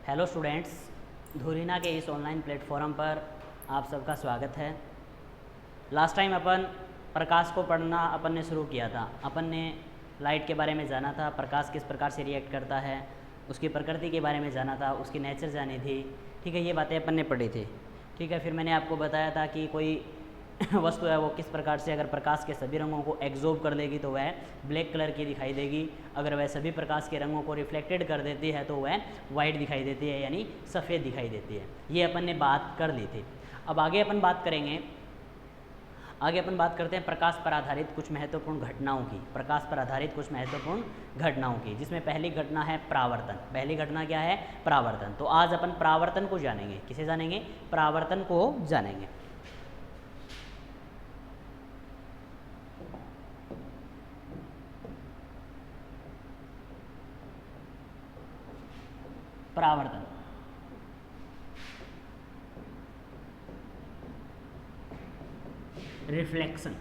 Hello students, धुरीना के इस online platform पर आप सबका स्वागत है। लास्ट टाइम अपन प्रकाश को पढ़ना अपन ने शुरू किया था। अपन ने लाइट के बारे में जाना था, प्रकाश किस प्रकार से रिएक्ट करता है, उसकी प्रकृति के बारे में जाना था, उसकी नेचर जानी थी। ठीक है, ये बातें अपन ने पढ़ी थी। ठीक है, फिर मैंने आपको बताया था कि कोई वस्तु है वो किस प्रकार से अगर प्रकाश के सभी रंगों को एब्जॉर्ब कर लेगी तो वह ब्लैक कलर की दिखाई देगी, अगर वह सभी प्रकाश के रंगों को रिफ्लेक्टेड कर देती है तो वह वाइट दिखाई देती है, यानी सफ़ेद दिखाई देती है। ये अपन ने बात कर ली थी। अब आगे अपन बात करेंगे, आगे अपन बात करते हैं प्रकाश पर आधारित कुछ महत्वपूर्ण घटनाओं की। प्रकाश पर आधारित कुछ महत्वपूर्ण घटनाओं की, जिसमें पहली घटना है परावर्तन। पहली घटना क्या है? परावर्तन। तो आज अपन परावर्तन को जानेंगे। किसे जानेंगे? परावर्तन को जानेंगे। परावर्तन, रिफ्लेक्शन।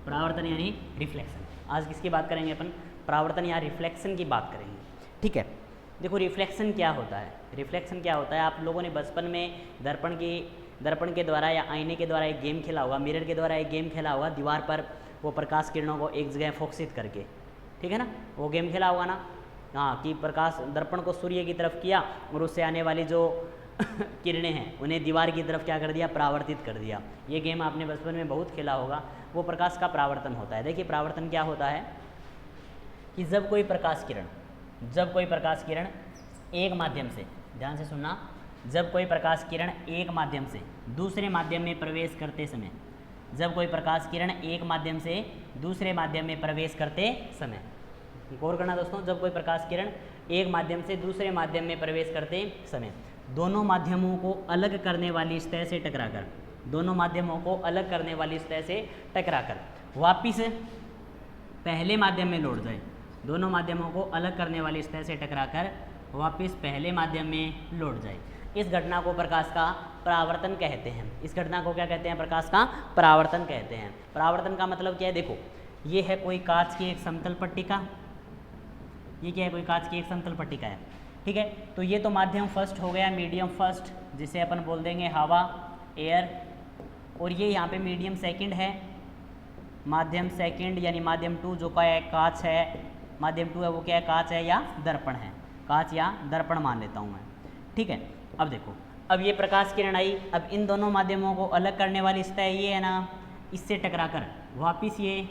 परावर्तन यानी रिफ्लेक्शन। आज किसकी बात करेंगे अपन? परावर्तन या रिफ्लेक्शन की बात करेंगे। ठीक है, देखो रिफ्लेक्शन क्या होता है। रिफ्लेक्शन क्या होता है, आप लोगों ने बचपन में दर्पण के द्वारा या आईने के द्वारा एक गेम खेला होगा, मिरर के द्वारा एक गेम खेला होगा, दीवार पर वो प्रकाश किरणों को एक जगह फोकसित करके। ठीक है ना, वो गेम खेला होगा ना। हाँ, कि प्रकाश दर्पण को सूर्य की तरफ किया और उससे आने वाली जो किरणें हैं उन्हें दीवार की तरफ क्या कर दिया? परावर्तित कर दिया। ये गेम आपने बचपन में बहुत खेला होगा। वो प्रकाश का परावर्तन होता है। देखिए परावर्तन क्या होता है कि जब कोई प्रकाश किरण एक माध्यम से, ध्यान से सुनना, जब कोई प्रकाश किरण एक माध्यम से दूसरे माध्यम में प्रवेश करते समय, जब कोई प्रकाश किरण एक माध्यम से दूसरे माध्यम में प्रवेश करते समय, गौर करना दोस्तों, जब कोई प्रकाश किरण एक माध्यम से दूसरे माध्यम में प्रवेश करते समय दोनों माध्यमों को अलग करने वाली सतह से टकराकर, दोनों माध्यमों को अलग करने वाली सतह से टकराकर वापिस पहले माध्यम में लौट जाए, दोनों माध्यमों को अलग करने वाली सतह से टकराकर वापिस पहले माध्यम में लौट जाए, इस घटना को प्रकाश का परावर्तन कहते हैं। इस घटना को क्या कहते हैं? प्रकाश का परावर्तन कहते हैं। परावर्तन का मतलब क्या है? देखो, ये है कोई कांच की एक समतल पट्टिका। ये क्या है? कोई कांच की एक समतल पट्टिका है। ठीक है, तो ये तो माध्यम फर्स्ट हो गया, मीडियम फर्स्ट, जिसे अपन बोल देंगे हवा, एयर। और ये यहाँ पे मीडियम सेकंड है, माध्यम सेकंड यानी माध्यम टू, जो क्या है? कांच है। माध्यम टू है वो क्या है? कांच है या दर्पण है। कांच या दर्पण मान लेता हूँ मैं। ठीक है, अब देखो, अब ये प्रकाश किरण आई, अब इन दोनों माध्यमों को अलग करने वाली सतह ये है ना, इससे टकराकर वापिस ये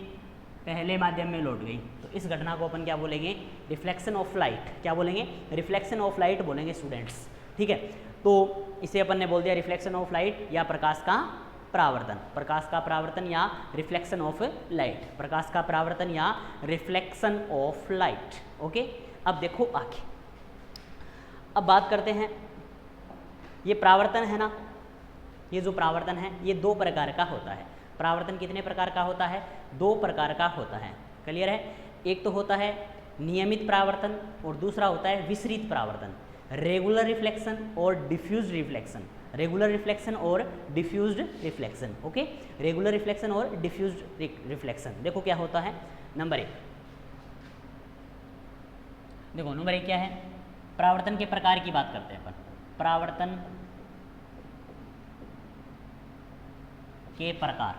पहले माध्यम में लौट गई। तो इस घटना को अपन क्या बोलेंगे? Reflection of light. क्या बोलेंगे? रिफ्लेक्शन ऑफ लाइट बोलेंगे स्टूडेंट्स। ठीक है, तो इसे अपन ने बोल दिया रिफ्लेक्शन ऑफ लाइट या प्रकाश का परावर्तन। प्रकाश का परावर्तन या रिफ्लेक्शन ऑफ लाइट। प्रकाश का परावर्तन या रिफ्लेक्शन ऑफ लाइट। ओके, अब देखो आगे, अब बात करते हैं, ये परावर्तन है ना, ये जो परावर्तन है ये दो प्रकार का होता है। परावर्तन कितने प्रकार का होता है? दो प्रकार का होता है। क्लियर है? एक तो होता है नियमित परावर्तन और दूसरा होता है विसरित परावर्तन। रेगुलर रिफ्लेक्शन और डिफ्यूज्ड रिफ्लेक्शन। रेगुलर रिफ्लेक्शन और diffused reflection. Okay, regular reflection और डिफ्यूज्ड रिफ्लेक्शन। देखो क्या होता है। नंबर एक, देखो नंबर एक क्या है? परावर्तन के प्रकार की बात करते हैं अपन। परावर्तन के प्रकार,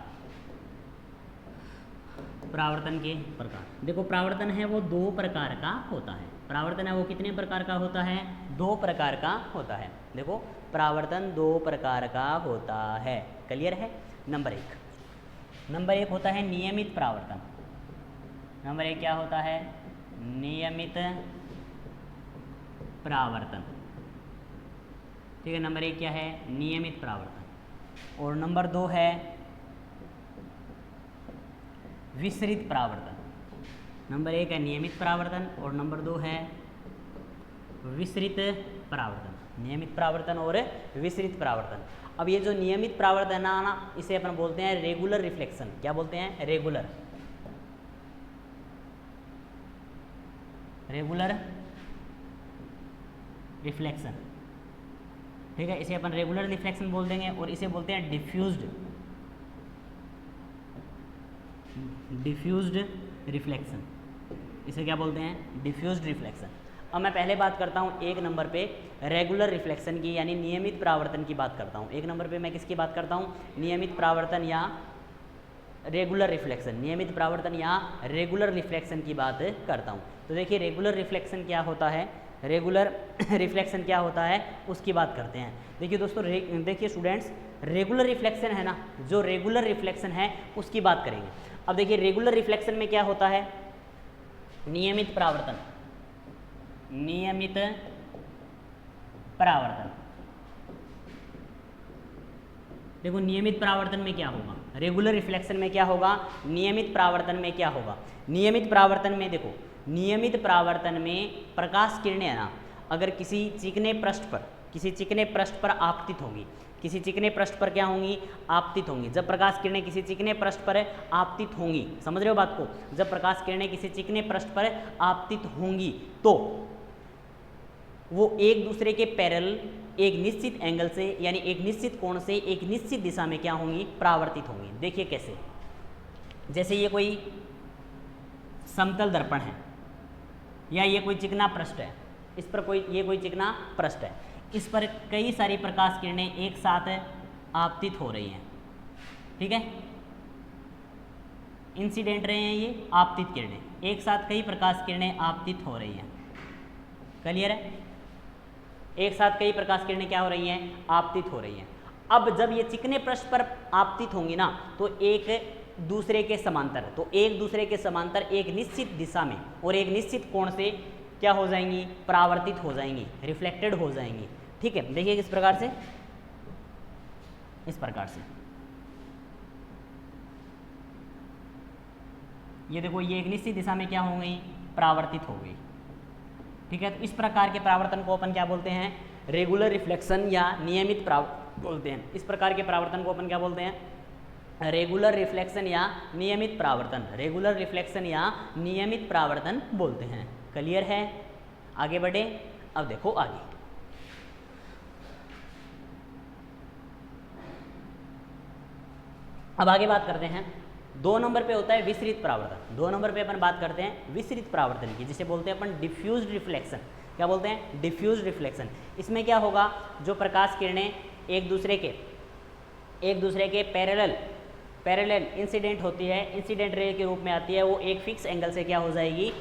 परावर्तन के प्रकार। देखो परावर्तन है वो दो प्रकार का होता है। परावर्तन है वो कितने प्रकार का होता है? दो प्रकार का होता है। देखो परावर्तन दो प्रकार का होता है। क्लियर है? नंबर एक होता है नियमित परावर्तन। नंबर एक क्या होता है? नियमित परावर्तन। ठीक है, नंबर एक क्या है? नियमित परावर्तन। और नंबर दो है विसरित परावर्तन। नंबर एक है नियमित परावर्तन और नंबर दो है विसरित परावर्तन। नियमित परावर्तन और विसरित परावर्तन। अब ये जो नियमित परावर्तन है ना, इसे अपन बोलते हैं रेगुलर रिफ्लेक्शन। क्या बोलते हैं? Regular reflection. ठीक है, इसे अपन रेगुलर रिफ्लेक्शन बोल देंगे और इसे बोलते हैं डिफ्यूज्ड रिफ्लेक्शन। इसे क्या बोलते हैं? Diffused reflection. अब मैं पहले बात करता हूँ एक नंबर पे रेगुलर रिफ्लेक्शन की, यानी नियमित परावर्तन की बात करता हूँ। एक नंबर पे मैं किसकी बात करता हूँ? नियमित परावर्तन या रेगुलर रिफ्लेक्शन, नियमित परावर्तन या रेगुलर रिफ्लेक्शन की बात करता हूँ। तो देखिए रेगुलर रिफ्लेक्शन क्या होता है, रेगुलर रिफ्लेक्शन क्या होता है उसकी बात करते हैं। देखिए दोस्तों, देखिए स्टूडेंट्स, रेगुलर रिफ्लेक्शन है ना, जो रेगुलर रिफ्लेक्शन है उसकी बात करेंगे। अब देखिए रेगुलर रिफ्लेक्शन में क्या होता है, नियमित परावर्तन, नियमित परावर्तन। देखो नियमित परावर्तन में क्या होगा, रेगुलर रिफ्लेक्शन में क्या होगा, नियमित परावर्तन में क्या होगा। नियमित परावर्तन में देखो, नियमित परावर्तन में प्रकाश किरणें है ना, अगर किसी चिकने पृष्ठ पर, किसी चिकने पृष्ठ पर आपतित होंगी, किसी चिकने पृष्ठ पर क्या होंगी, आपतित होंगी। जब प्रकाश किरणें किसी चिकने पृष्ठ पर आपतित होंगी, समझ रहे हो बात को, जब प्रकाश किरणें किसी चिकने पृष्ठ पर आपतित होंगी तो वो एक दूसरे के पैरेलल एक निश्चित एंगल से, यानी एक निश्चित कोण से एक निश्चित दिशा में क्या होंगी, परावर्तित होंगी। देखिए कैसे, जैसे ये कोई समतल दर्पण है या ये कोई चिकना पृष्ठ है, इस पर कोई, ये कोई चिकना पृष्ठ है, इस पर कई सारी प्रकाश किरणें एक साथ आपतित हो रही हैं, ठीक है, इंसिडेंट रहे हैं ये आपतित किरणें, एक साथ कई प्रकाश किरणें आपतित हो रही हैं। क्लियर है, एक साथ कई प्रकाश किरणें क्या हो रही हैं, आपतित हो रही हैं। अब जब ये चिकने पृष्ठ पर आपतित होंगी ना, तो एक दूसरे के समांतर, तो एक दूसरे के समांतर एक निश्चित दिशा में और एक निश्चित कोण से क्या हो जाएंगी, परावर्तित हो जाएंगी, रिफ्लेक्टेड हो जाएंगी। ठीक है, देखिए किस प्रकार से, इस प्रकार से, ये देखो, ये एक निश्चित दिशा में क्या हो गई, परावर्तित हो गई। ठीक है, तो इस प्रकार के परावर्तन को अपन क्या बोलते हैं, रेगुलर रिफ्लेक्शन या नियमित परावर्तन बोलते हैं। इस प्रकार के परावर्तन को अपन क्या बोलते हैं, रेगुलर रिफ्लेक्शन या नियमित परावर्तन, रेगुलर रिफ्लेक्शन या नियमित परावर्तन बोलते हैं। क्लियर है, आगे बढ़े। अब देखो आगे, अब आगे बात करते हैं, 2 नंबर पे होता है विसरित परावर्तन। 2 नंबर पे अपन बात करते हैं विसरित परावर्तन की, जिसे बोलते हैं अपन डिफ्यूज्ड रिफ्लेक्शन। क्या बोलते हैं, डिफ्यूज्ड रिफ्लेक्शन। इसमें क्या होगा, जो प्रकाश किरणें एक दूसरे के पैरेलल इंसिडेंट होती है, इंसिडेंट रे के रूप में आती है, वो एक फिक्स एंगल से क्या हो जाएगी,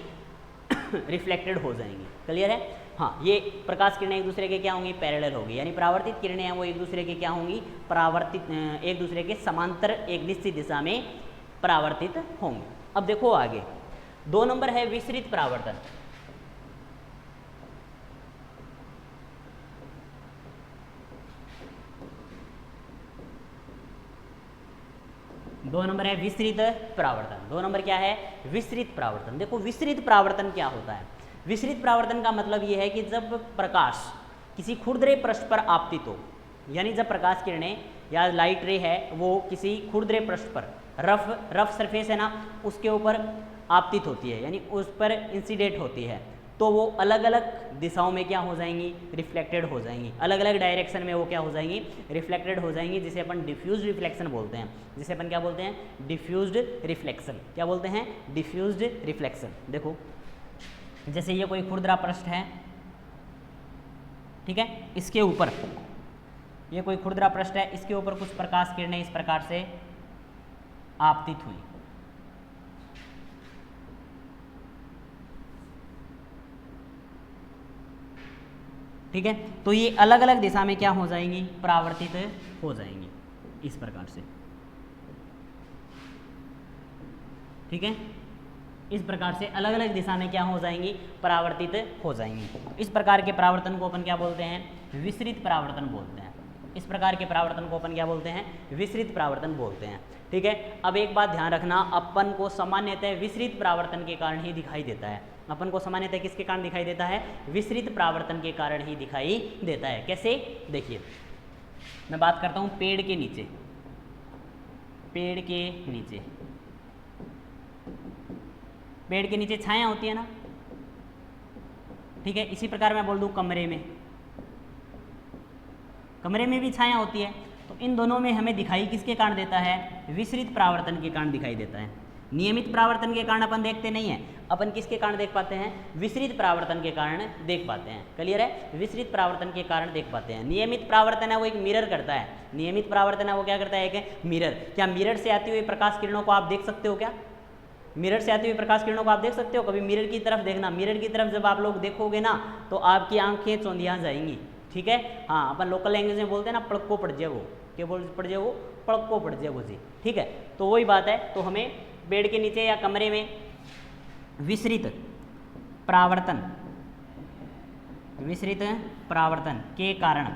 रिफ्लेक्टेड हो जाएंगी। क्लियर है, हाँ, ये प्रकाश किरणें एक दूसरे के क्या होंगी, पैरेलल होगी, यानी परावर्तित किरणें हैं वो एक दूसरे के क्या होंगी, परावर्तित, एक दूसरे के समांतर एक निश्चित दिशा में परावर्तित होंगे। अब देखो आगे, 2 नंबर है विसरित परावर्तन। दो नंबर है विसरित परावर्तन। 2 नंबर क्या है, विसरित परावर्तन। देखो विसरित परावर्तन क्या होता है, विसरित परावर्तन का मतलब ये है कि जब प्रकाश किसी खुरदरे पृष्ठ पर आपतित हो, यानी जब प्रकाश किरणें या लाइट रे है वो किसी खुरदरे पृष्ठ पर, रफ सरफेस है ना, उसके ऊपर आपतित होती है, यानी उस पर इंसिडेंट होती है, तो वो अलग अलग दिशाओं में क्या हो जाएंगी, रिफ्लेक्टेड हो जाएंगी, अलग अलग डायरेक्शन में वो क्या हो जाएंगी, रिफ्लेक्टेड हो जाएंगी, जिसे अपन डिफ्यूज्ड रिफ्लेक्शन बोलते हैं। जिसे अपन क्या बोलते हैं, डिफ्यूज्ड रिफ्लेक्शन। क्या बोलते हैं, डिफ्यूज्ड रिफ्लेक्शन। देखो जैसे ये कोई खुरदरा पृष्ठ है, ठीक है, इसके ऊपर ये कोई खुरदरा पृष्ठ है, इसके ऊपर कुछ प्रकाश किरणें इस प्रकार से आपतित हुई, ठीक है, तो ये अलग अलग दिशा में क्या हो जाएंगी, परावर्तित हो जाएंगी इस प्रकार से। ठीक है, इस प्रकार से अलग अलग दिशा में क्या हो जाएंगी, परावर्तित हो जाएंगी। इस प्रकार के परावर्तन को अपन क्या बोलते हैं, विसरित परावर्तन बोलते हैं। इस प्रकार के परावर्तन को अपन क्या बोलते हैं, विसरित परावर्तन बोलते हैं। ठीक है, अब एक बात ध्यान रखना, अपन को सामान्यतः विसरित परावर्तन के कारण ही दिखाई देता है। अपन को सामान्यतः किसके कारण दिखाई देता है, विसरित परावर्तन के कारण ही दिखाई देता है। कैसे, देखिए मैं बात करता हूँ पेड़ के नीचे, पेड़ के नीचे, पेड़ के नीचे छाया होती है ना, ठीक है, इसी प्रकार मैं बोल दूँ कमरे में, कमरे में भी छाया होती है, तो इन दोनों में हमें दिखाई किसके कारण देता है, विसरित परावर्तन के कारण दिखाई देता है। नियमित परावर्तन के कारण अपन देखते नहीं है, अपन किसके कारण देख पाते हैं? विसरित परावर्तन के कारण देख पाते हैं। क्लियर है? विसरित परावर्तन के कारण देख पाते हैं। नियमित परावर्तन है वो एक मिरर करता है, नियमित परावर्तन है वो क्या करता है? एक मिरर। क्या मिरर से आती हुई प्रकाश किरणों को आप देख सकते हो? क्या मिरर से आती हुई प्रकाश किरणों को आप देख सकते हो? कभी मिरर की तरफ देखना, मिरर की तरफ जब आप लोग देखोगे ना तो आपकी आंखें चौंधिया जाएंगी। ठीक है, हाँ, अपन लोकल लैंग्वेज में बोलते हैं ना, पड़को पड़ जाए वो, क्या बोल पड़ जाए वो? पड़को पड़ जाए वो जी। ठीक है, तो वही बात है। तो हमें बेड के नीचे या कमरे में विसरित परावर्तन के कारण,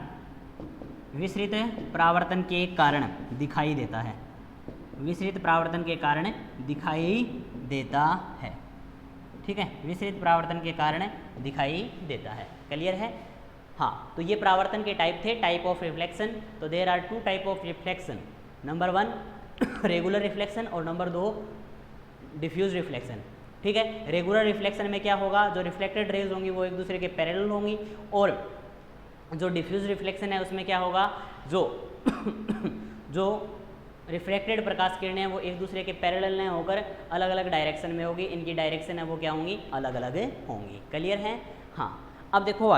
विसरित परावर्तन के कारण दिखाई देता है, विसरित परावर्तन के कारण दिखाई देता है। ठीक है, विसरित परावर्तन के कारण दिखाई देता है। क्लियर है? हाँ, तो ये परावर्तन के टाइप थे, टाइप ऑफ रिफ्लेक्शन। तो there are 2 type of reflection, number 1 regular reflection और नंबर 2 डिफ्यूज रिफ्लेक्शन। ठीक है, रेगुलर रिफ्लेक्शन में क्या होगा? जो रिफ्लेक्टेड रेज होंगी वो एक दूसरे के पैरेलल होंगी, और जो डिफ्यूज रिफ्लेक्शन है उसमें क्या होगा? जो रिफ्लेक्टेड प्रकाश किरणें वो एक दूसरे के पैरेलल नहीं होकर अलग अलग डायरेक्शन में होगी, इनकी डायरेक्शन है वो क्या होंगी? अलग अलग होंगी। क्लियर है? हाँ, अब देखो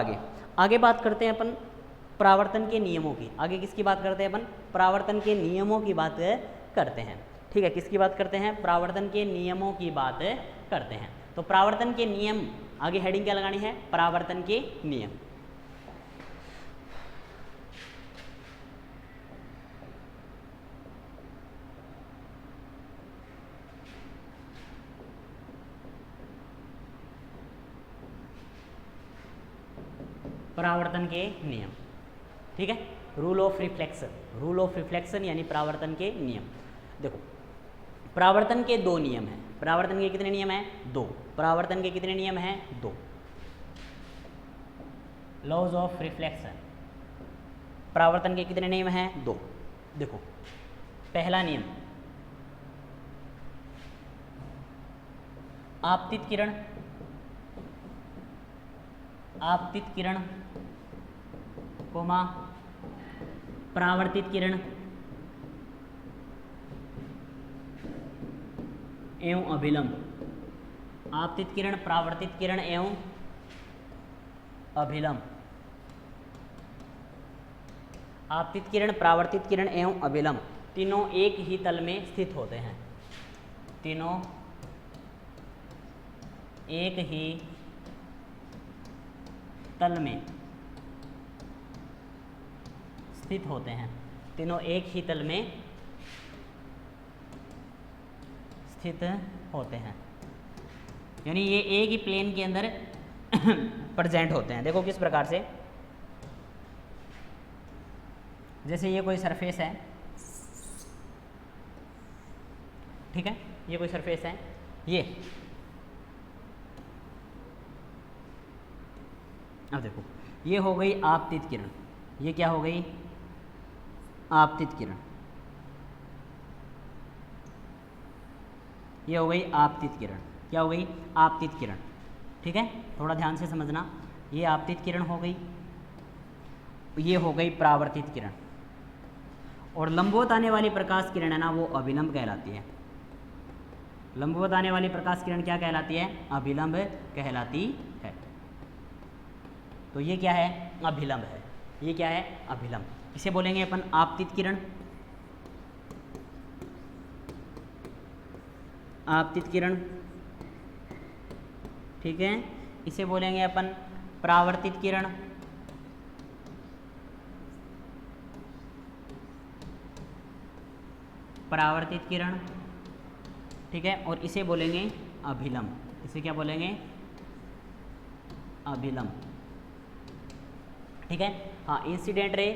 आगे बात करते हैं अपन परावर्तन के नियमों की। आगे किसकी बात करते हैं अपन? परावर्तन के नियमों की बात करते हैं। ठीक है, किसकी बात करते हैं? परावर्तन के नियमों की बात करते हैं। तो परावर्तन के नियम, आगे हेडिंग क्या लगानी है? परावर्तन के नियम। परावर्तन के नियम। ठीक है, rule of reflection, rule of reflection यानी परावर्तन के नियम। देखो, परावर्तन के 2 नियम हैं। परावर्तन के कितने नियम हैं? 2। परावर्तन के कितने नियम हैं? 2। लॉज ऑफ रिफ्लेक्शन, परावर्तन के कितने नियम हैं? 2। देखो, पहला नियम, आपतित किरण, आपतित किरण कोमा परावर्तित किरण एवं अभिलंब। आपतित किरण, परावर्तित किरण एवं अभिलंब। आपतित किरण, परावर्तित किरण एवं अभिलंब तीनों एक ही तल में स्थित होते हैं। तीनों एक ही तल में स्थित होते हैं। तीनों एक ही तल में स्थित होते हैं, यानी ये एक ही प्लेन के अंदर प्रेजेंट होते हैं। देखो किस प्रकार से, जैसे ये कोई सरफेस है, ठीक है, ये कोई सरफेस है, ये अब देखो ये हो गई आपतित किरण, ये क्या हो गई? आपतित किरण, ये हो गई आपतित किरण। क्या हो गई? आपतित किरण। ठीक है, थोड़ा ध्यान से समझना, ये आपतित किरण हो गई, ये हो गई परावर्तित किरण, और लंबवत आने वाली प्रकाश किरण है ना वो अभिलंब कहलाती है। लंबवत आने वाली प्रकाश किरण क्या कहलाती है? अभिलंब कहलाती है। तो ये क्या है? अभिलंब है। ये क्या है? अभिलंब। इसे बोलेंगे अपन आपतित किरण, आपतित किरण। ठीक है, इसे बोलेंगे अपन परावर्तित किरण, परावर्तित किरण। ठीक है, और इसे बोलेंगे अभिलंब। इसे क्या बोलेंगे? अभिलंब। ठीक है, हाँ, इंसिडेंट रे,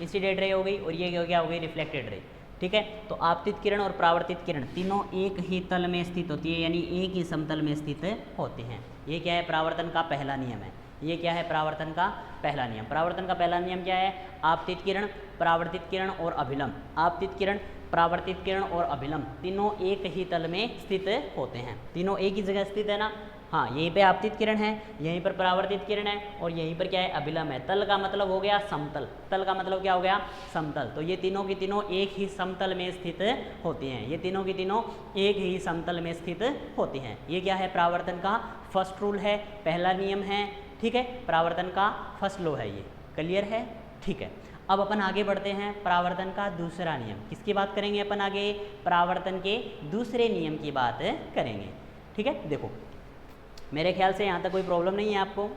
इंसिडेंट रे हो गई, और ये क्या हो गई? Reflected ray. ठीक है, तो आपतित किरण और परावर्तित किरण तीनों एक ही तल में स्थित होती है, यानी एक ही समतल में स्थित होती हैं। ये क्या है? परावर्तन का पहला नियम है। ये क्या है? परावर्तन का पहला नियम। परावर्तन का पहला नियम क्या है? आपतित किरण, परावर्तित किरण और अभिलंब। आपतित किरण, परावर्तित किरण और अभिलंब तीनों एक ही तल में स्थित होते हैं। तीनों एक ही जगह स्थित है ना, हाँ यहीं पे आपतित किरण है, यहीं पर परावर्तित किरण है और यहीं पर क्या है अभिलंब है। तल का मतलब हो गया समतल, तल का मतलब क्या हो गया समतल। तो ये तीनों की तीनों एक ही समतल में स्थित होती हैं, ये तीनों की तीनों एक ही समतल में स्थित होती हैं। ये क्या है परावर्तन का फर्स्ट रूल है, पहला नियम है, ठीक है, परावर्तन का फर्स्ट लॉ है ये। क्लियर है, ठीक है। अब अपन आगे बढ़ते हैं, परावर्तन का दूसरा नियम। किसकी बात करेंगे अपन आगे? परावर्तन के दूसरे नियम की बात करेंगे, ठीक है। देखो मेरे ख्याल से यहाँ तक कोई प्रॉब्लम नहीं है आपको,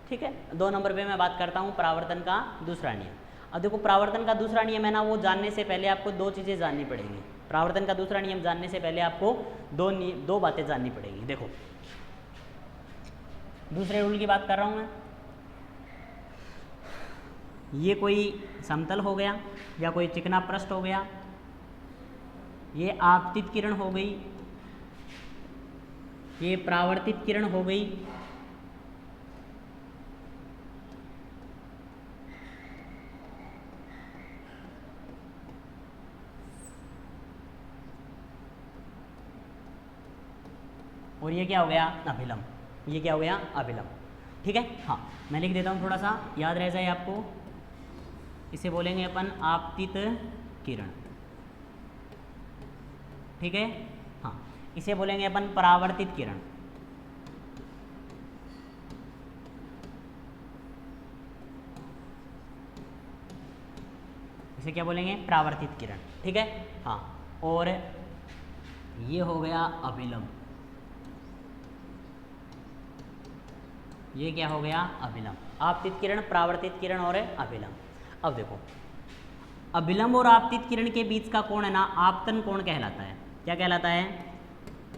ठीक है। 2 नंबर पे मैं बात करता हूँ परावर्तन का दूसरा नियम। अब देखो परावर्तन का दूसरा नियम है ना, वो जानने से पहले आपको 2 चीज़ें जाननी पड़ेंगी। परावर्तन का दूसरा नियम जानने से पहले आपको दो बातें जाननी पड़ेंगी। देखो दूसरे रूल की बात कर रहा हूँ मैं, ये कोई समतल हो गया या कोई चिकना पृष्ठ हो गया, ये आपतित किरण हो गई, ये परावर्तित किरण हो गई, और ये क्या हो गया अभिलंब, ये क्या हो गया अभिलंब, ठीक है। हाँ मैं लिख देता हूँ, थोड़ा सा याद रह जाए आपको। इसे बोलेंगे अपन आपतित किरण, ठीक है। हाँ इसे बोलेंगे अपन परावर्तित किरण, इसे क्या बोलेंगे परावर्तित किरण, ठीक है। हाँ और ये हो गया अभिलंब, ये क्या हो गया अभिलंब। आपतित किरण, परावर्तित किरण और अभिलंब। अब देखो अभिलंब और आपतित किरण के बीच का कोण है ना, आपतन कोण कहलाता है। क्या कहलाता है?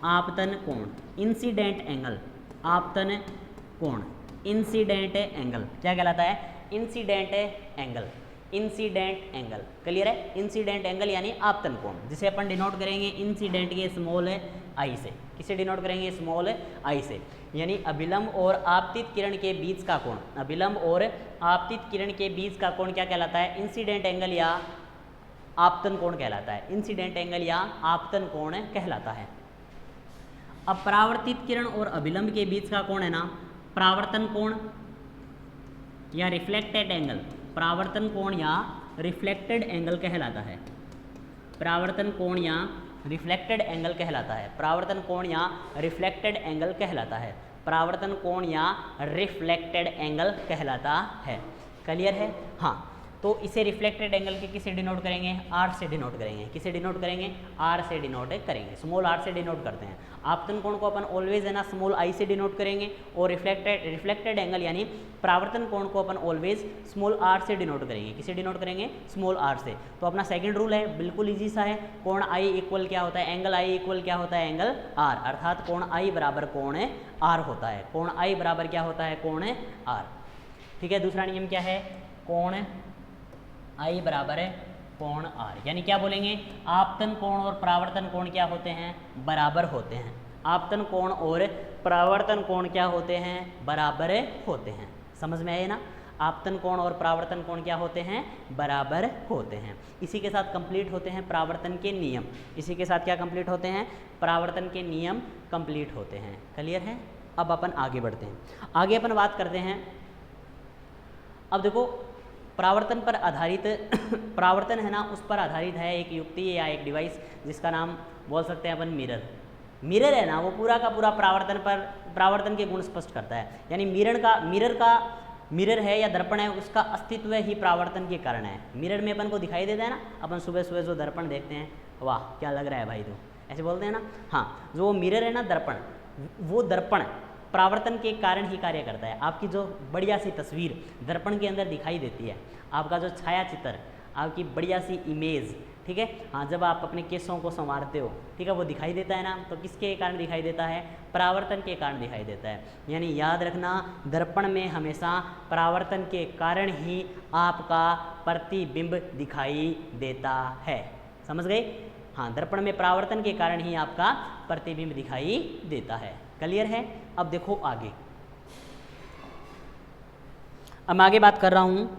आपतन कोण, इंसिडेंट एंगल, आपतन कोण, इंसिडेंट एंगल क्या कहलाता है? Incident angle, incident angle. Clear है? इंसिडेंट एंगल यानी आपतन कोण, जिसे अपन डिनोट करेंगे इंसिडेंट के स्मॉल आई से। किसे डिनोट करेंगे? स्मॉल आई से। यानी अभिलंब और आपतित किरण के बीच का कोण, अभिलंब और आपतित किरण के बीच का कोण क्या कहलाता है? इंसिडेंट एंगल या आपतन कोण कहलाता है। इंसिडेंट एंगल या आपतन कोण कहलाता है। अब परावर्तित किरण और अभिलंब के बीच का कोण है ना, परावर्तन कोण या रिफ्लेक्टेड एंगल, परावर्तन कोण या रिफ्लेक्टेड एंगल कहलाता है। परावर्तन कोण या रिफ्लेक्टेड एंगल कहलाता है। परावर्तन कोण या रिफ्लेक्टेड एंगल कहलाता है। परावर्तन कोण या रिफ्लेक्टेड एंगल कहलाता है। क्लियर है? हाँ तो इसे रिफ्लेक्टेड एंगल के किसे डिनोट करेंगे? आर से डिनोट करेंगे। किसे डिनोट करेंगे? आर से डिनोट करेंगे, स्मॉल आर से डिनोट करते हैं। आपतन कोण को अपन ऑलवेज है ना स्मॉल आई से डिनोट करेंगे और रिफ्लेक्टेड एंगल यानी परावर्तन कोण को अपन ऑलवेज स्मॉल आर से डिनोट करेंगे। किसे डिनोट करेंगे? स्मॉल आर से। तो अपना सेकंड रूल है, बिल्कुल इजी सा है। कोण आई इक्वल क्या होता है? एंगल आई इक्वल क्या होता है? एंगल आर, अर्थात कोण आई बराबर कोण आर होता है। कोण आई बराबर क्या होता है? कोण आर, ठीक है। दूसरा नियम क्या है? कोण आई बराबर है कोण आर, यानी क्या बोलेंगे? आपतन कोण और परावर्तन कोण क्या होते हैं? बराबर होते हैं। आपतन कोण और परावर्तन कोण क्या होते हैं? बराबर होते हैं। समझ में आए ना? आपतन कोण और परावर्तन कोण क्या होते हैं? बराबर होते हैं। इसी के साथ कंप्लीट होते हैं परावर्तन के नियम। इसी के साथ क्या कंप्लीट होते हैं? परावर्तन के नियम कंप्लीट होते हैं। क्लियर है? अब अपन आगे बढ़ते हैं। आगे अपन बात करते हैं, अब देखो परावर्तन पर आधारित परावर्तन है ना, उस पर आधारित है एक युक्ति या एक डिवाइस जिसका नाम बोल सकते हैं अपन मिरर। मिरर है ना, वो पूरा का पूरा परावर्तन के गुण स्पष्ट करता है। यानी मिरर है या दर्पण है, उसका अस्तित्व ही परावर्तन के कारण है। मिरर में अपन को दिखाई देता है ना, अपन सुबह सुबह जो दर्पण देखते हैं, वाह क्या लग रहा है भाई, तो ऐसे बोलते हैं ना। हाँ जो मिरर है ना दर्पण, वो दर्पण परावर्तन के कारण ही कार्य करता है। आपकी जो बढ़िया सी तस्वीर दर्पण के अंदर दिखाई देती है, आपका जो छाया चित्र, आपकी बढ़िया सी इमेज, ठीक है। हाँ जब आप अपने केसों को संवारते हो, ठीक है, वो दिखाई देता है ना, तो किसके कारण दिखाई देता है? परावर्तन के कारण दिखाई देता है। यानी याद रखना, दर्पण में हमेशा परावर्तन के कारण ही आपका प्रतिबिंब दिखाई देता है। समझ गए? हाँ दर्पण में परावर्तन के कारण ही आपका प्रतिबिंब दिखाई देता है। क्लियर है? अब देखो आगे, अब मैं आगे बात कर रहा हूँ,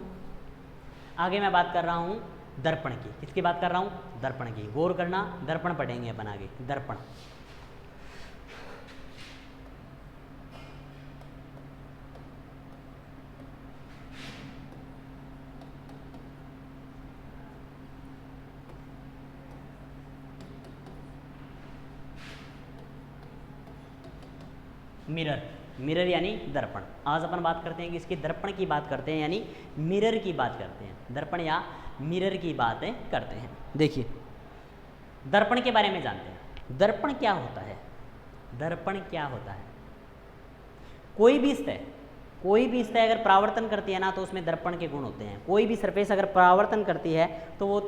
आगे मैं बात कर रहा हूँ दर्पण की। किसकी बात कर रहा हूँ? दर्पण की। गौर करना, दर्पण पढ़ेंगे अपन आगे। दर्पण, मिरर, मिरर यानी दर्पण। आज अपन बात करते हैं कि इसकी दर्पण की बात करते हैं, यानी मिरर की बात करते हैं, दर्पण या मिरर की बातें करते हैं। देखिए दर्पण के बारे में जानते हैं। दर्पण क्या होता है? दर्पण क्या होता है? कोई भी सतह अगर परावर्तन करती है ना तो उसमें दर्पण के गुण होते हैं। कोई भी सरफेस अगर परावर्तन करती है तो वो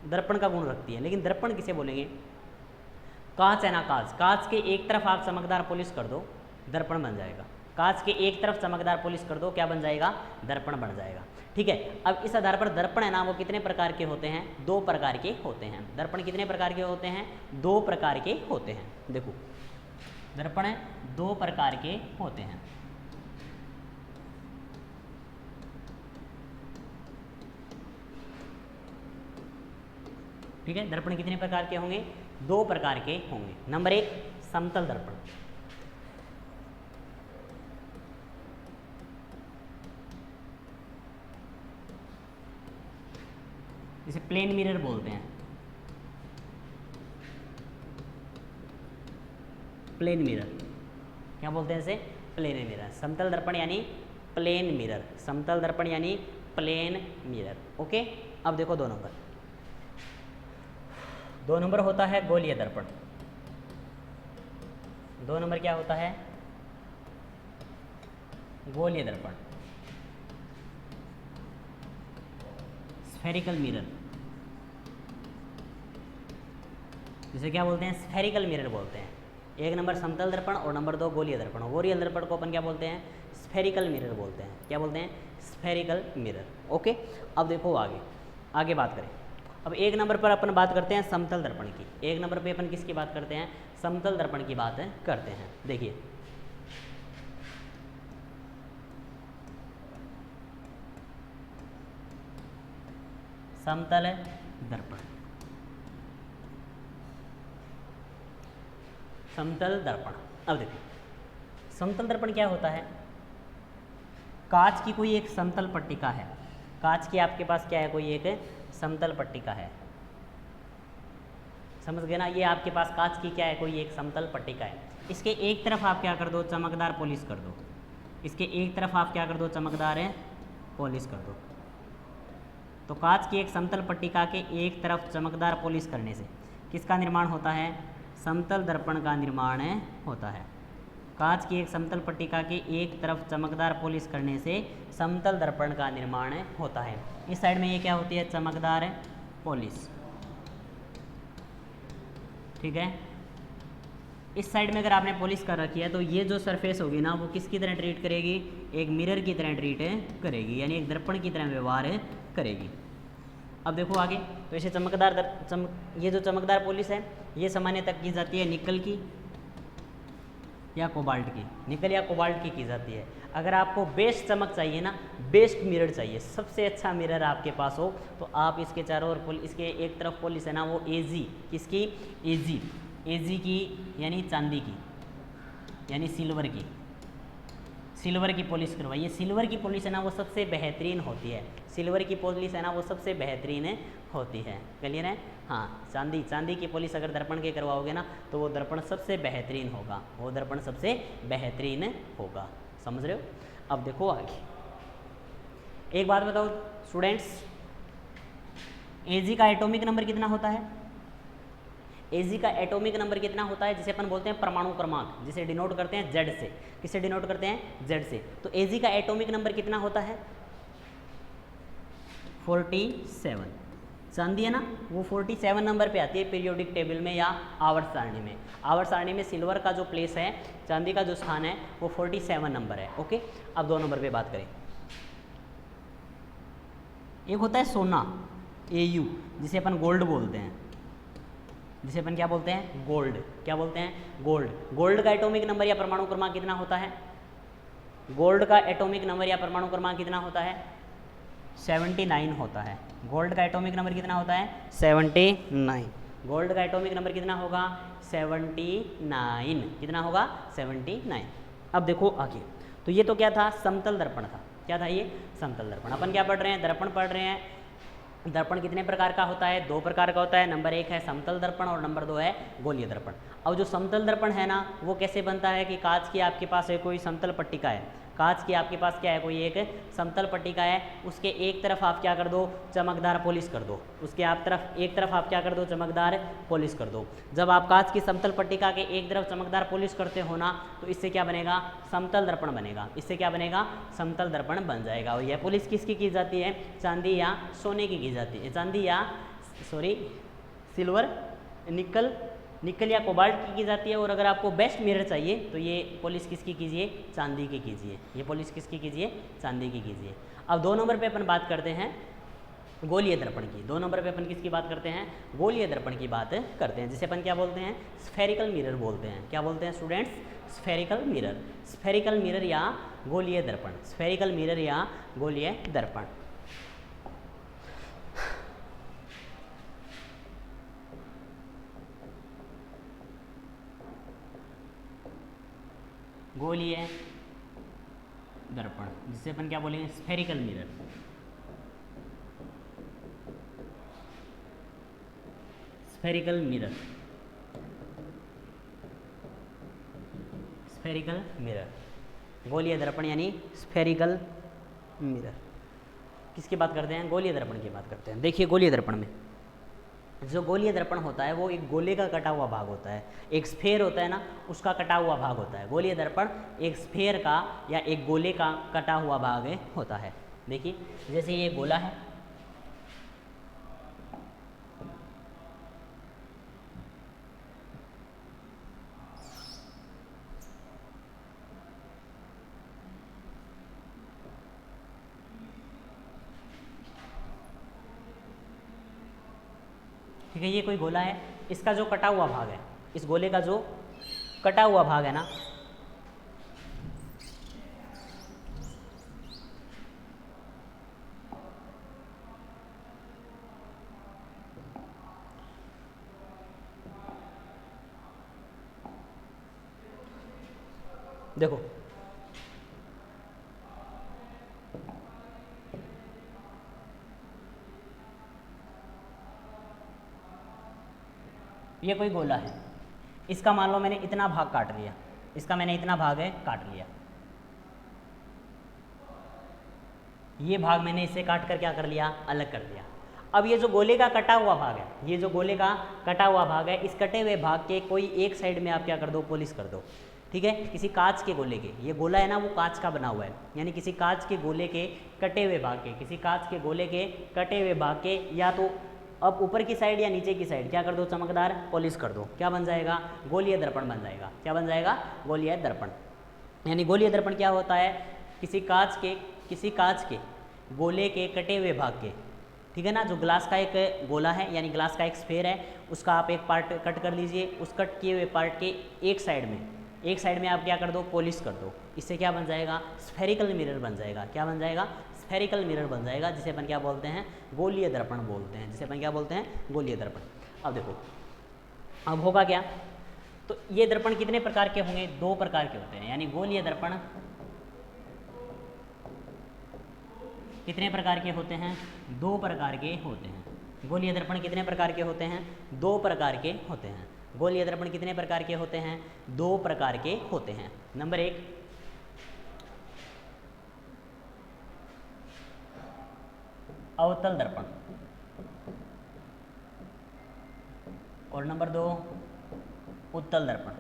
दर्पण का गुण रखती है। लेकिन दर्पण किसे बोलेंगे? कांच है ना, कांच के एक तरफ आप चमकदार पॉलिश कर दो, दर्पण बन जाएगा। कांच के एक तरफ चमकदार पॉलिश कर दो, क्या बन जाएगा? दर्पण बन जाएगा। ठीक है, अब इस आधार पर दर्पण है ना वो कितने प्रकार के होते हैं? 2 प्रकार के होते हैं। दर्पण कितने प्रकार के होते हैं? 2 प्रकार के होते हैं। देखो दर्पण 2 प्रकार के होते हैं। ठीक है, दर्पण कितने प्रकार के होंगे? 2 प्रकार के होंगे। नंबर 1 समतल दर्पण। इसे प्लेन मिरर बोलते हैं। प्लेन मिरर क्या बोलते हैं इसे? Plane mirror. समतल दर्पण यानी प्लेन मिरर, समतल दर्पण यानी प्लेन मिरर। ओके, अब देखो 2 नंबर। 2 नंबर होता है गोलीय दर्पण। 2 नंबर क्या होता है? गोलीय दर्पण। स्फेरिकल मिरर, जिसे क्या बोलते हैं? स्फेरिकल मिरर बोलते हैं। 1 नंबर समतल दर्पण और नंबर 2 गोलीय दर्पण। गोलीय दर्पण को अपन क्या बोलते हैं? स्फेरिकल मिरर बोलते हैं। क्या बोलते हैं? Spherical mirror. ओके, अब देखो आगे बात करें। अब 1 नंबर पर अपन बात करते हैं समतल दर्पण की। 1 नंबर पे अपन किसकी बात करते हैं? समतल दर्पण की बात करते हैं। देखिए समतल दर्पण, समतल दर्पण। अब देखिए समतल दर्पण क्या होता है? कांच की कोई एक समतल पट्टिका है। कांच की आपके पास क्या है? कोई एक समतल पट्टिका है। समझ गए ना? ये आपके पास कांच की क्या है? कोई एक समतल पट्टिका है। इसके एक तरफ आप क्या कर दो? चमकदार पॉलिश कर दो। इसके एक तरफ आप क्या कर दो? चमकदार पॉलिश कर दो। तो कांच की एक समतल पट्टिका के एक तरफ चमकदार पॉलिश करने से किसका निर्माण होता है? समतल दर्पण का निर्माण होता है। कांच की एक समतल पट्टिका के एक तरफ चमकदार पॉलिश करने से समतल दर्पण का निर्माण होता है। इस साइड में ये क्या होती है? चमकदार पॉलिश। ठीक है, इस साइड में अगर आपने पॉलिश कर रखी है तो ये जो सरफेस होगी ना वो किसकी तरह ट्रीट करेगी? एक मिरर की तरह ट्रीट करेगी, यानी एक दर्पण की तरह व्यवहार करेगी। अब देखो आगे, तो इसे ये जो चमकदार पॉलिश है ये सामान्यतः की जाती है निकल की या कोबाल्ट की। निकल या कोबाल्ट की जाती है। अगर आपको बेस्ट चमक चाहिए ना, बेस्ट मिरर चाहिए, सबसे अच्छा मिरर आपके पास हो तो आप इसके चारों ओर इसके एक तरफ पॉलिश है ना वो एजी, किसकी? एजी की यानी चांदी की, यानी सिल्वर की पॉलिश करवाइए। सिल्वर की पॉलिश है ना वो सबसे बेहतरीन होती है। सिल्वर की पॉलिश है ना वो सबसे बेहतरीन होती है। क्लियर है? हाँ, चांदी की पॉलिश अगर दर्पण के करवाओगे ना तो वो दर्पण सबसे बेहतरीन होगा, वो दर्पण सबसे बेहतरीन होगा। समझ रहे हो? अब देखो आगे, एक बात बताओ स्टूडेंट्स, एजी का एटॉमिक नंबर कितना होता है? एजी का एटॉमिक नंबर कितना होता है? जिसे अपन बोलते हैं परमाणु क्रमांक, जिसे डिनोट करते हैं जेड से। किससे डिनोट करते हैं? जेड से। तो एजी का एटॉमिक नंबर कितना होता है? 47। चांदी है ना वो 47 नंबर पे आती है पीरियोडिक टेबल में या आवर्त सारणी में। आवर्त सारणी में सिल्वर का जो प्लेस है, चांदी का जो स्थान है वो 47 नंबर है। ओके, अब 2 नंबर पे बात करें। एक होता है सोना, AU, जिसे अपन गोल्ड बोलते हैं। जिसे अपन क्या बोलते हैं? गोल्ड। क्या बोलते हैं? गोल्ड। गोल्ड का एटॉमिक नंबर या परमाणु क्रमांक कितना होता है? गोल्ड का एटॉमिक नंबर या परमाणु क्रमांक कितना होता है? 79 होता है। गोल्ड का एटॉमिक नंबर कितना होता है? 79। गोल्ड का एटॉमिक नंबर कितना होगा? 79। कितना होगा? 79। अब देखो आगे, तो ये तो क्या था? समतल दर्पण था। क्या था ये? समतल दर्पण। अपन क्या पढ़ रहे हैं? दर्पण पढ़ रहे हैं। दर्पण कितने प्रकार का होता है? 2 प्रकार का होता है। नंबर 1 है समतल दर्पण और नंबर 2 है गोलीय दर्पण। अब जो समतल दर्पण है ना, वो कैसे बनता है कि कांच की आपके पास है कोई समतल पट्टिका है, कांच की आपके पास क्या है, कोई एक समतल पट्टिका है, उसके एक तरफ आप क्या कर दो, चमकदार पॉलिश कर दो, उसके एक तरफ आप क्या कर दो, चमकदार पॉलिश कर दो। जब आप कांच की समतल पट्टिका के एक तरफ चमकदार पॉलिश करते हो ना, तो इससे क्या बनेगा, समतल दर्पण बनेगा। इससे क्या बनेगा, समतल दर्पण बन जाएगा। और यह पॉलिश किसकी की जाती है, चांदी या सोने की जाती है, चांदी या सिल्वर, निकल या कोबाल्ट की जाती है। और अगर आपको बेस्ट मिरर चाहिए तो ये पॉलिश किसकी कीजिए, चांदी की कीजिए। ये पॉलिश किसकी कीजिए, चांदी की कीजिए। अब 2 नंबर पे अपन बात करते हैं गोलीय दर्पण की। 2 नंबर पे अपन किसकी बात करते हैं, गोलीय दर्पण की बात करते हैं, जिसे अपन क्या बोलते हैं, स्फेरिकल मिरर बोलते हैं। क्या बोलते हैं students, spherical mirror. Spherical mirror या गोलीय दर्पण, स्फेरिकल मिरर या गोलीय दर्पण। गोलीय दर्पण, जिसे अपन क्या बोलेंगे, spherical mirror. Spherical mirror, spherical mirror, गोलीय दर्पण यानी स्फेरिकल मिरर। किसकी बात करते हैं, गोलीय दर्पण की बात करते हैं। देखिए गोलीय दर्पण में जो गोलीय दर्पण होता है वो एक गोले का कटा हुआ भाग होता है, एक स्फेयर होता है ना, उसका कटा हुआ भाग होता है। गोलीय दर्पण एक स्फेयर का या एक गोले का कटा हुआ भाग होता है। देखिए जैसे ये गोला है, ठीक है, ये कोई गोला है, इसका जो कटा हुआ भाग है, इस गोले का जो कटा हुआ भाग है ना, देखो ये कोई गोला है, इसका मान लो मैंने इतना भाग काट लिया, इसका मैंने इतना भाग काट लिया, ये भाग मैंने इससे काट कर क्या कर लिया, अलग कर दिया। अब ये जो गोले का कटा हुआ भाग है, ये जो गोले का कटा हुआ भाग है, इस कटे हुए भाग के कोई एक साइड में आप क्या कर दो, पॉलिश कर दो। ठीक है, किसी कांच के गोले के, ये गोला है ना वो कांच का बना हुआ है, यानी किसी कांच के गोले के कटे हुए भाग के, किसी कांच के गोले के कटे हुए भाग के या तो अब ऊपर की साइड या नीचे की साइड क्या कर दो, चमकदार पॉलिश कर दो। क्या बन जाएगा, गोलीय दर्पण बन जाएगा। क्या बन जाएगा, गोलीय दर्पण। यानी गोलीय दर्पण क्या होता है, किसी कांच के गोले के कटे हुए भाग के, ठीक है ना, जो ग्लास का एक गोला है यानी ग्लास का एक स्फेयर है, उसका आप एक पार्ट कट कर लीजिए, उस कट किए हुए पार्ट के एक साइड में आप क्या कर दो, पॉलिश कर दो। इससे क्या बन जाएगा, स्फेरिकल मिरर बन जाएगा। क्या बन जाएगा, स्फेरिकल मिरर बन जाएगा, जिसे अपन क्या बोलते हैं, गोलीय दर्पण बोलते हैं, जिसे अपन क्या बोलते हैं, गोलीय दर्पण। अब देखो अब होगा क्या, तो ये दर्पण कितने प्रकार के होंगे, 2 प्रकार के होते हैं। यानी गोलीय दर्पण कितने प्रकार के होते हैं, 2 प्रकार के होते हैं। गोलीय दर्पण कितने प्रकार के होते हैं, 2 प्रकार के होते हैं। गोलीय दर्पण कितने प्रकार के होते हैं, 2 प्रकार के होते हैं। नंबर 1 अवतल दर्पण और नंबर 2 उत्तल दर्पण।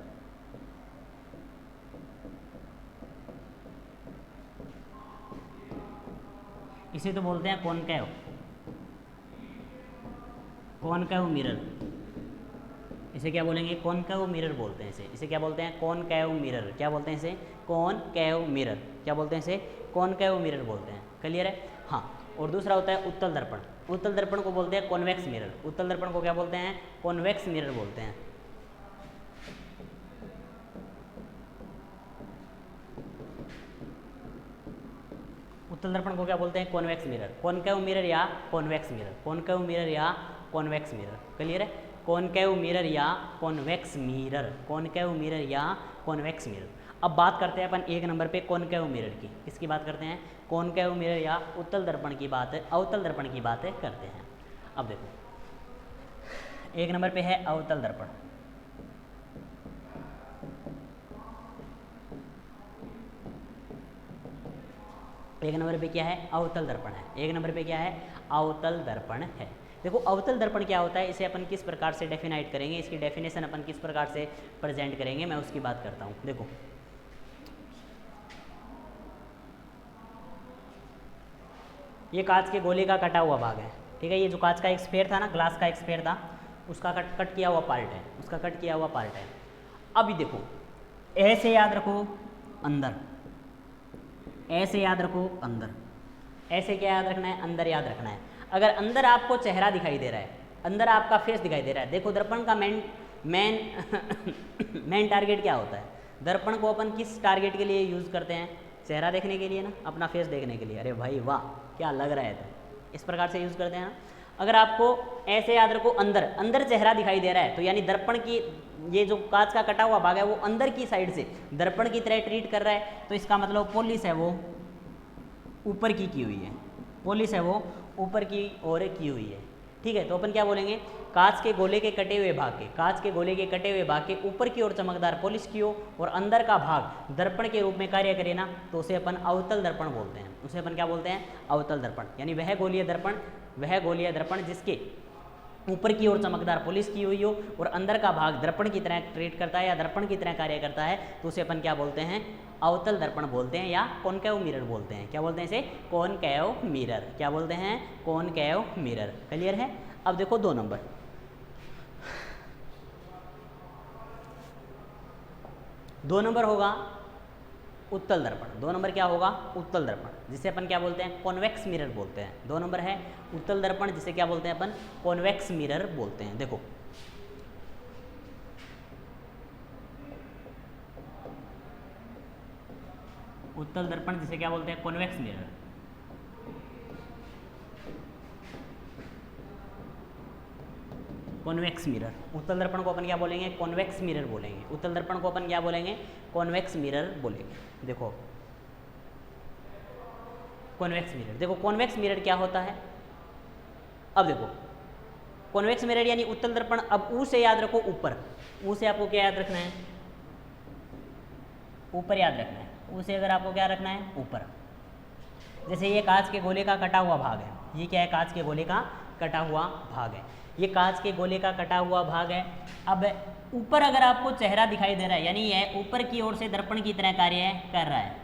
इसे तो बोलते हैं कॉनकैव मिरर। इसे क्या बोलेंगे, कॉनकैव मिरर बोलते हैं इसे क्या बोलते हैं, कॉनकैव मिरर। क्या बोलते हैं इसे, कॉनकैव मिरर। क्या बोलते हैं इसे, कॉनकैव मिरर बोलते हैं। क्लियर है, हाँ। और दूसरा होता है उत्तल दर्पण। उत्तल दर्पण को बोलते हैं कॉन्वेक्स मिरर। उत्तल दर्पण को क्या बोलते हैं, कॉन्वेक्स मिरर बोलते हैं। उत्तल दर्पण को क्या बोलते हैं, कॉन्वेक्स मिरर। कॉनकैव मिरर या कॉन्वेक्स मिरर, कॉनकैव मिरर या कॉन्वेक्स मिरर। क्लियर है, कॉनकैव मिरर या कॉन्वेक्स मिरर, कॉनकैव मिरर या कॉन्वेक्स मिरर। अब बात करते हैं अपन 1 नंबर पे कॉनकैव मिरर की। किसकी बात करते हैं, कॉनकैव मिरर या उत्तल दर्पण की बात, अवतल दर्पण की बात करते हैं। अब देखो, एक नंबर पे है अवतल दर्पण। एक नंबर पे क्या है? अवतल दर्पण है। एक नंबर पे क्या है? अवतल दर्पण है। देखो अवतल दर्पण क्या होता है, इसे अपन किस प्रकार से डेफिनाइट करेंगे, इसकी डेफिनेशन अपन किस प्रकार से प्रेजेंट करेंगे, मैं उसकी बात करता हूँ। देखो ये कांच के गोले का कटा हुआ भाग है, ठीक है। ये जो कांच का एक स्फेयर था ना, ग्लास का एक स्फेयर था, उसका कट किया हुआ पार्ट है, उसका कट किया हुआ पार्ट है। अभी देखो ऐसे याद रखो अंदर, ऐसे याद रखो अंदर, ऐसे क्या याद रखना है? अंदर याद रखना है। अगर अंदर आपको चेहरा दिखाई दे रहा है, अंदर आपका फेस दिखाई दे रहा है, देखो दर्पण का मेन टारगेट क्या होता है? दर्पण को अपन किस टारगेट के लिए यूज़ करते हैं? चेहरा देखने के लिए ना, अपना फेस देखने के लिए। अरे भाई वाह, क्या लग रहा है, तो इस प्रकार से यूज़ करते हैं ना। अगर आपको ऐसे याद रखो अंदर चेहरा दिखाई दे रहा है, तो यानी दर्पण की ये जो कांच का कटा हुआ भाग है वो अंदर की साइड से दर्पण की तरह ट्रीट कर रहा है, तो इसका मतलब पॉलिश है वो ऊपर की हुई है, पॉलिश है वो ऊपर की ओर की हुई है, ठीक है। तो अपन क्या बोलेंगे? कांच के गोले के कटे हुए भाग के, कांच के गोले के कटे हुए भाग के ऊपर की ओर चमकदार पॉलिश की हो और अंदर का भाग दर्पण के रूप में कार्य करे ना, तो उसे अपन अवतल दर्पण बोलते हैं। उसे अपन क्या बोलते हैं? अवतल दर्पण। यानी वह गोलीय दर्पण जिसके ऊपर की ओर चमकदार पॉलिश की हुई हो और अंदर का भाग दर्पण की तरह ट्रीट करता है या दर्पण की तरह कार्य करता है, तो उसे अपन क्या बोलते हैं? अवतल दर्पण बोलते हैं या कॉनकेव मिरर बोलते हैं। क्या बोलते हैं इसे? Concave mirror. क्या बोलते हैं? Concave mirror. क्लियर है? अब देखो 2 नंबर, दो नंबर होगा उत्तल दर्पण। 2 नंबर क्या होगा? उत्तल दर्पण, जिसे अपन क्या बोलते हैं? कॉन्वेक्स मिरर बोलते हैं। 2 नंबर है उत्तल दर्पण, जिसे क्या बोलते हैं अपन? कॉन्वेक्स मिरर बोलते हैं। देखो उत्तल दर्पण जिसे क्या बोलते हैं? Convex mirror. Convex mirror. उत्तल दर्पण को अपन क्या बोलेंगे? कॉन्वेक्स मिरर बोलेंगे। उत्तल दर्पण को अपन क्या बोलेंगे? कॉन्वेक्स मिरर बोलेंगे। देखो कॉन्वेक्स मिरर, देखो कॉन्वेक्स मिरर क्या होता है? अब देखो कॉन्वेक्स मिरर यानी उत्तल दर्पण। अब ऊ से याद रखो ऊपर, ऊ से आपको क्या याद रखना है? ऊपर याद रखना है। ऊ से अगर आपको क्या रखना है? ऊपर। जैसे ये कांच के गोले का कटा हुआ भाग है, ये क्या है? कांच के गोले का कटा हुआ भाग है, ये कांच के गोले का कटा हुआ भाग है। अब ऊपर अगर आपको चेहरा दिखाई दे रहा है, यानी यह ऊपर की ओर से दर्पण की तरह कार्य कर रहा है,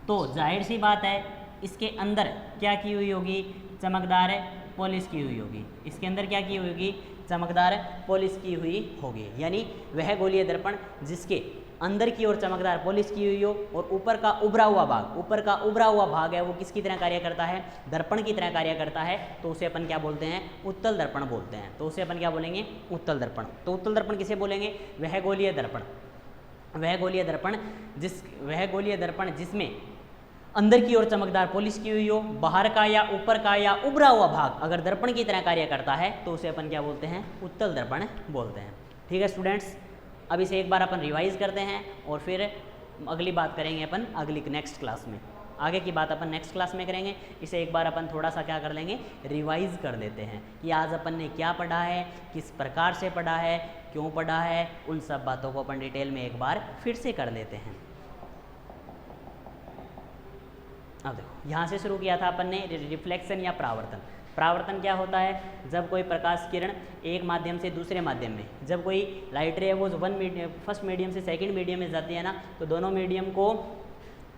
तो जाहिर सी बात है इसके अंदर क्या की हुई होगी? चमकदार पॉलिश की हुई होगी। इसके अंदर क्या की हुई होगी? चमकदार पॉलिश की हुई होगी। यानी वह गोलीय दर्पण जिसके अंदर की ओर चमकदार पॉलिश की हुई हो और ऊपर का उभरा हुआ भाग है, वो किसकी तरह कार्य करता है? दर्पण की तरह कार्य करता है, तो उसे अपन क्या बोलते हैं? उत्तल दर्पण बोलते हैं। तो उसे अपन क्या बोलेंगे? उत्तल दर्पण। तो उत्तल दर्पण किसे बोलेंगे? वह गोलीय दर्पण जिसमें अंदर की ओर चमकदार पॉलिश की हुई हो, बाहर का या ऊपर का या उभरा हुआ भाग अगर दर्पण की तरह कार्य करता है, तो उसे अपन क्या बोलते हैं? उत्तल दर्पण बोलते हैं। ठीक है स्टूडेंट्स, अब इसे एक बार अपन रिवाइज करते हैं और फिर अगली बात करेंगे अपन अगली नेक्स्ट क्लास में। आगे की बात अपन नेक्स्ट क्लास में करेंगे। इसे एक बार अपन थोड़ा सा क्या कर लेंगे? रिवाइज कर लेते हैं कि आज अपन ने क्या पढ़ा है, किस प्रकार से पढ़ा है, क्यों पढ़ा है, उन सब बातों को अपन डिटेल में एक बार फिर से कर लेते हैं। अब देखो यहाँ से शुरू किया था अपन ने रिफ्लेक्शन या परावर्तन। परावर्तन क्या होता है? जब कोई प्रकाश किरण एक माध्यम से दूसरे माध्यम में, जब कोई लाइट रे है वो फर्स्ट मीडियम से सेकंड मीडियम में जाती है ना, तो दोनों मीडियम को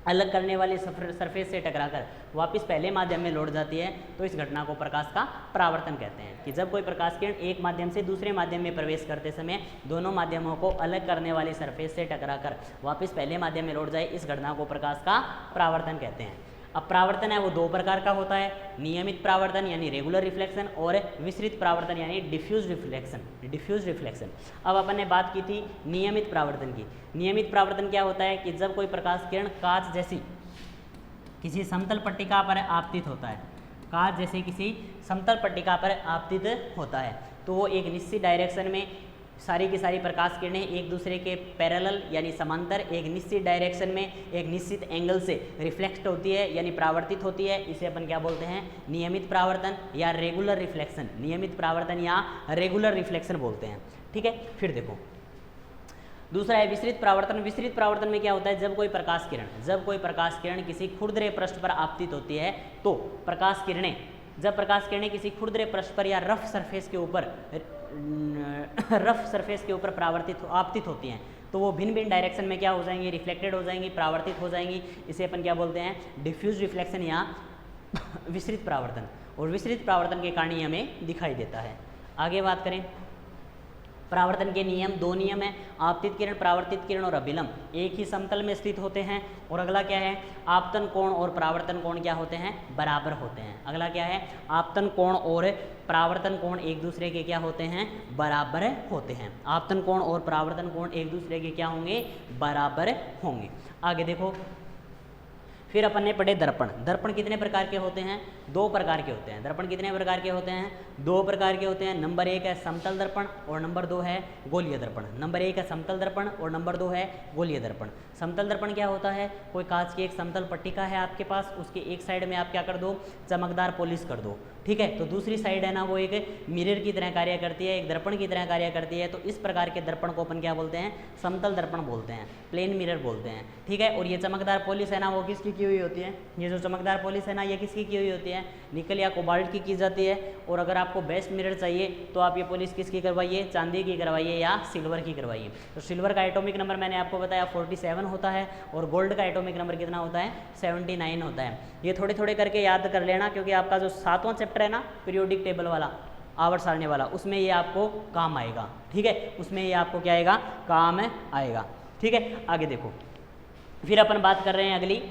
अलग करने वाले सरफेस से टकराकर वापस पहले माध्यम में लौट जाती है, तो इस घटना को प्रकाश का परावर्तन कहते हैं। कि जब कोई प्रकाश किरण एक माध्यम से दूसरे माध्यम में प्रवेश करते समय दोनों माध्यमों को अलग करने वाली सरफेस से टकराकर वापस पहले माध्यम में लौट जाए, इस घटना को प्रकाश का परावर्तन कहते हैं। अब परावर्तन है वो 2 प्रकार का होता है, नियमित परावर्तन यानी रेगुलर रिफ्लेक्शन और विस्तृत परावर्तन यानी डिफ्यूज रिफ्लेक्शन। अब अपन ने बात की थी नियमित परावर्तन की। नियमित परावर्तन क्या होता है? कि जब कोई प्रकाश किरण कांच जैसी किसी समतल पट्टिका पर आपतित होता है, कांच जैसे किसी समतल पट्टिका पर आपतित होता है, तो वो एक निश्चित डायरेक्शन में सारी की सारी प्रकाश किरणें एक दूसरे के पैरेलल यानी समांतर एक निश्चित डायरेक्शन में एक निश्चित एंगल से रिफ्लेक्ट होती है यानी परावर्तित होती है। इसे अपन क्या बोलते हैं, नियमित परावर्तन या रेगुलर रिफ्लेक्शन, नियमित परावर्तन या रेगुलर रिफ्लेक्शन बोलते हैं। ठीक है, फिर देखो दूसरा है विस्तृत परावर्तन। विस्तृत परावर्तन में क्या होता है, जब कोई प्रकाश किरण किसी खुरदरे पृष्ठ पर आपतित होती है तो जब प्रकाश किरणें किसी खुरदरे पृष्ठ पर या रफ सरफेस के ऊपर आपतित होती हैं तो वो भिन्न भिन्न डायरेक्शन में क्या हो जाएंगी, रिफ्लेक्टेड हो जाएंगी, परावर्तित हो जाएंगी। इसे अपन क्या बोलते हैं, डिफ्यूज रिफ्लेक्शन या विस्तृत परावर्तन। और विस्तृत परावर्तन के कारण ही हमें दिखाई देता है। आगे बात करें परावर्तन के नियम, 2 नियम है, आपतित किरण, परावर्तित किरण और अभिलंब एक ही समतल में स्थित होते हैं। और अगला क्या है, आपतन कोण और परावर्तन कोण क्या होते हैं, बराबर होते हैं। अगला क्या है, आपतन कोण और परावर्तन कोण एक दूसरे के क्या होते हैं, बराबर होते हैं। आपतन कोण और परावर्तन कोण एक दूसरे के क्या होंगे, बराबर होंगे। आगे देखो फिर अपन ने पढ़े दर्पण। दर्पण कितने प्रकार के होते हैं, 2 प्रकार के होते हैं। दर्पण कितने प्रकार के होते हैं, 2 प्रकार के होते हैं। नंबर 1 है समतल दर्पण और नंबर 2 है गोलीय दर्पण। नंबर 1 है समतल दर्पण और नंबर 2 है गोलीय दर्पण। समतल दर्पण क्या होता है, कोई कांच की एक समतल पट्टिका है आपके पास, उसके एक साइड में आप क्या कर दो, चमकदार पॉलिश कर दो। ठीक है, तो दूसरी साइड है ना वो एक मिरर की तरह कार्य करती है, एक दर्पण की तरह कार्य करती है। तो इस प्रकार के दर्पण को अपन क्या बोलते हैं, समतल दर्पण बोलते हैं, प्लेन मिरर बोलते हैं। ठीक है, और ये चमकदार पॉलिश है ना वो किसकी की हुई होती है, ये जो चमकदार पॉलिश है ना ये किसकी की हुई होती है, निकल या कोबाल्ट की जाती है। और अगर आपको बेस्ट मिरर चाहिए तो आप ये पॉलिश किसकी करवाइए, चांदी की करवाइए या सिल्वर की करवाइए। तो सिल्वर का एटॉमिक नंबर मैंने आपको बताया 47 होता है और गोल्ड का एटॉमिक नंबर कितना होता है, 79 होता है। ये थोड़े थोड़े करके याद कर लेना, क्योंकि आपका जो 7वां चैप्टर है ना पीरियोडिक टेबल वाला, आवर्त सारणी वाला, उसमें ये आपको काम आएगा। ठीक है, उसमें ये आपको क्या आएगा, काम आएगा। ठीक है, आगे देखो फिर अपन बात कर रहे हैं अगली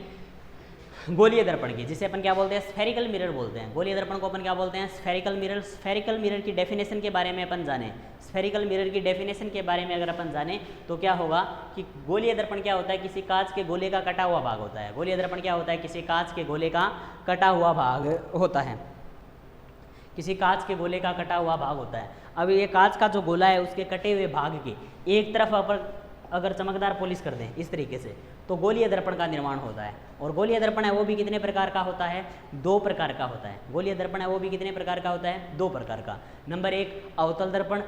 गोलीय दर्पण की, जिसे अपन क्या बोलते हैं, स्फेरिकल मिरर बोलते हैं। गोलीय दर्पण को अपन क्या बोलते हैं, स्फेरिकल मिरर। स्फेरिकल मिरर की डेफिनेशन के बारे में अपन जाने, स्फेरिकल मिरर की डेफिनेशन के बारे में अगर अपन जाने तो क्या होगा कि गोलीय दर्पण क्या होता है, किसी कांच के गोले का कटा हुआ भाग होता है। गोलीय दर्पण क्या होता है, किसी कांच के गोले का कटा हुआ भाग होता है, किसी कांच के गोले का कटा हुआ भाग होता है। अब ये कांच का जो गोला है उसके कटे हुए भाग की एक तरफ अगर चमकदार पॉलिश कर दें इस तरीके से तो गोलीय दर्पण का निर्माण होता है। और गोलीय दर्पण है वो भी कितने प्रकार का होता है, 2 प्रकार का होता है। गोलीय दर्पण है वो भी कितने प्रकार का होता है, 2 प्रकार का। नंबर 1 अवतल दर्पण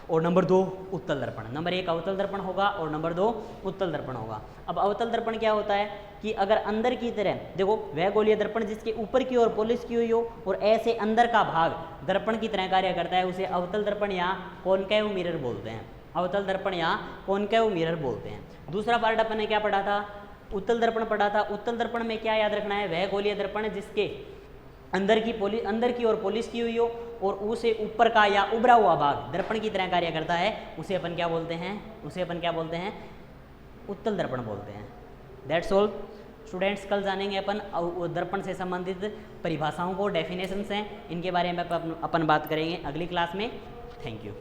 और नंबर 2 उत्तल दर्पण। नंबर 1 अवतल दर्पण होगा और नंबर 2 उत्तल दर्पण होगा। अब अवतल दर्पण क्या होता है कि अगर अंदर की तरह देखो, वह गोलीय दर्पण जिसके ऊपर की ओर पॉलिश की हुई हो और ऐसे अंदर का भाग दर्पण की तरह कार्य करता है, उसे अवतल दर्पण या कॉनकेव मिरर बोलते हैं। अवतल दर्पण या कॉनकेव मिरर बोलते हैं। दूसरा पार्ट अपन ने क्या पढ़ा था, उत्तल दर्पण पढ़ा था। उत्तल दर्पण में क्या याद रखना है, वह गोलीय दर्पण जिसके अंदर की ओर पॉलिश की हुई हो और उसे ऊपर का या उभरा हुआ भाग दर्पण की तरह कार्य करता है, उसे अपन क्या बोलते हैं, उत्तल दर्पण बोलते हैं। दैट्स ऑल स्टूडेंट्स, कल जानेंगे अपन दर्पण से संबंधित परिभाषाओं को, डेफिनेशंस हैं, इनके बारे में अपन बात करेंगे अगली क्लास में। Thank you.